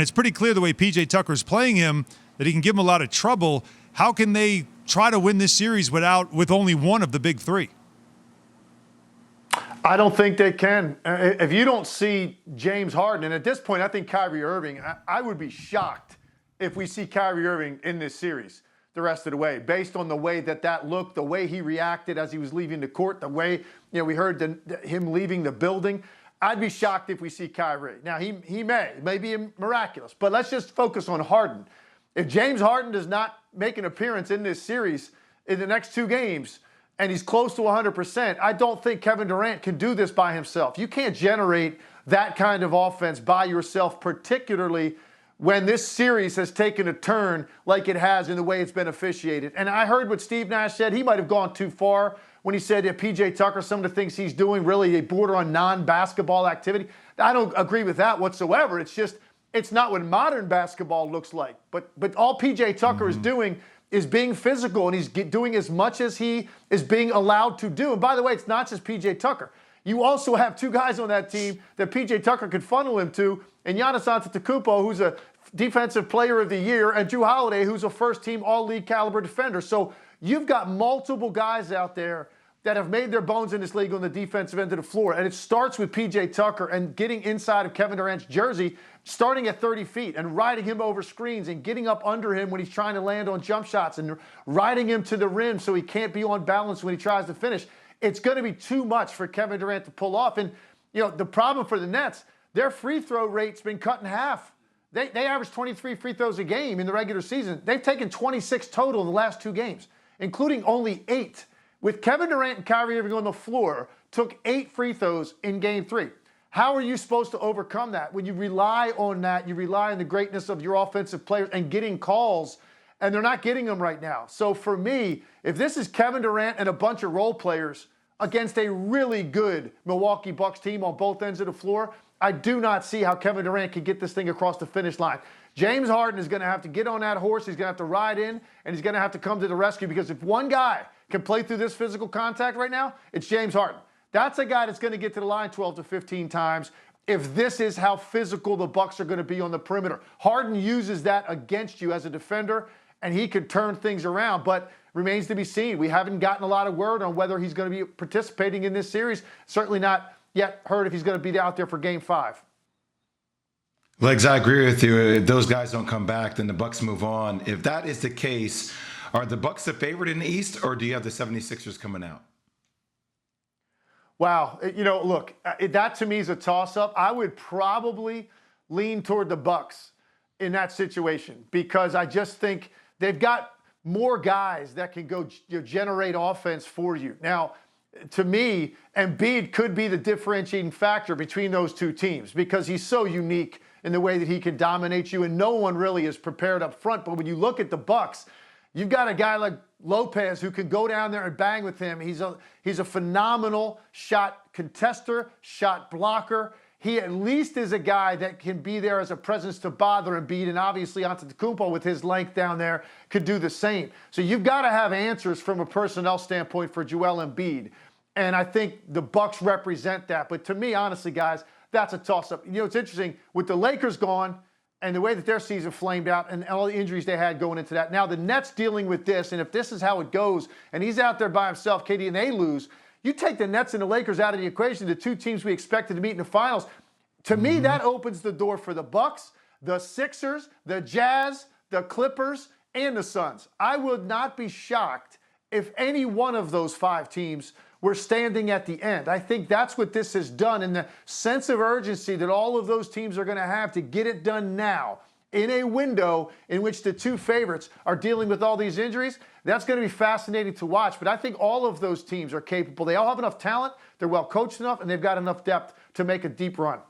It's pretty clear the way P.J. Tucker's playing him that he can give him a lot of trouble. How can they try to win this series with only one of the big three? I don't think they can. If you don't see James Harden, and at this point I think Kyrie Irving, I would be shocked if we see Kyrie Irving in this series the rest of the way, based on the way that looked, the way he reacted as he was leaving the court, the way we heard him leaving the building. I'd be shocked if we see Kyrie. Now, he may be miraculous, but let's just focus on Harden. If James Harden does not make an appearance in this series in the next two games, and he's close to 100%, I don't think Kevin Durant can do this by himself. You can't generate that kind of offense by yourself, particularly when this series has taken a turn like it has in the way it's been officiated. And I heard what Steve Nash said. He might have gone too far when he said that P.J. Tucker, some of the things he's doing, really a border on non-basketball activity. I don't agree with that whatsoever. It's just, it's not what modern basketball looks like. But all P.J. Tucker is doing is being physical, and he's doing as much as he is being allowed to do. And by the way, it's not just P.J. Tucker. You also have two guys on that team that P.J. Tucker could funnel him to, and Giannis Antetokounmpo, who's a Defensive Player of the Year, and Jrue Holiday, who's a first-team all-league caliber defender. So you've got multiple guys out there that have made their bones in this league on the defensive end of the floor. And it starts with P.J. Tucker and getting inside of Kevin Durant's jersey, starting at 30 feet and riding him over screens and getting up under him when he's trying to land on jump shots and riding him to the rim so he can't be on balance when he tries to finish. It's going to be too much for Kevin Durant to pull off. And, the problem for the Nets, their free throw rate's been cut in half. They average 23 free throws a game in the regular season. They've taken 26 total in the last two games, including only 8. With Kevin Durant and Kyrie Irving on the floor, took 8 free throws in Game 3. How are you supposed to overcome that? When you rely on that, you rely on the greatness of your offensive players and getting calls, and they're not getting them right now. So for me, if this is Kevin Durant and a bunch of role players against a really good Milwaukee Bucks team on both ends of the floor, I do not see how Kevin Durant can get this thing across the finish line. James Harden is going to have to get on that horse. He's going to have to ride in, and he's going to have to come to the rescue, because if one guy can play through this physical contact right now, it's James Harden. That's a guy that's going to get to the line 12 to 15 times if this is how physical the Bucks are going to be on the perimeter. Harden uses that against you as a defender, and he could turn things around, but remains to be seen. We haven't gotten a lot of word on whether he's going to be participating in this series. Certainly not yet heard if he's going to be out there for Game 5. Legs, I agree with you. If those guys don't come back, then the Bucks move on. If that is the case, are the Bucks the favorite in the East, or do you have the 76ers coming out? Wow. Look, that to me is a toss-up. I would probably lean toward the Bucks in that situation, because I just think they've got more guys that can go generate offense for you. Now, to me, Embiid could be the differentiating factor between those two teams, because he's so unique in the way that he can dominate you, and no one really is prepared up front. But when you look at the Bucks, you've got a guy like Lopez who can go down there and bang with him. He's a phenomenal shot contester, shot blocker. He at least is a guy that can be there as a presence to bother Embiid, and obviously Antetokounmpo with his length down there could do the same. So you've got to have answers from a personnel standpoint for Joel Embiid, and I think the Bucks represent that. But to me, honestly, guys, that's a toss-up. It's interesting, with the Lakers gone and the way that their season flamed out and all the injuries they had going into that, now the Nets dealing with this, and if this is how it goes, and he's out there by himself, KD, and they lose, you take the Nets and the Lakers out of the equation, the two teams we expected to meet in the finals. To me, that opens the door for the Bucks, the Sixers, the Jazz, the Clippers, and the Suns. I would not be shocked if any one of those 5 teams were standing at the end. I think that's what this has done, and the sense of urgency that all of those teams are going to have to get it done now in a window in which the two favorites are dealing with all these injuries. That's going to be fascinating to watch. But I think all of those teams are capable. They all have enough talent, they're well coached enough, and they've got enough depth to make a deep run.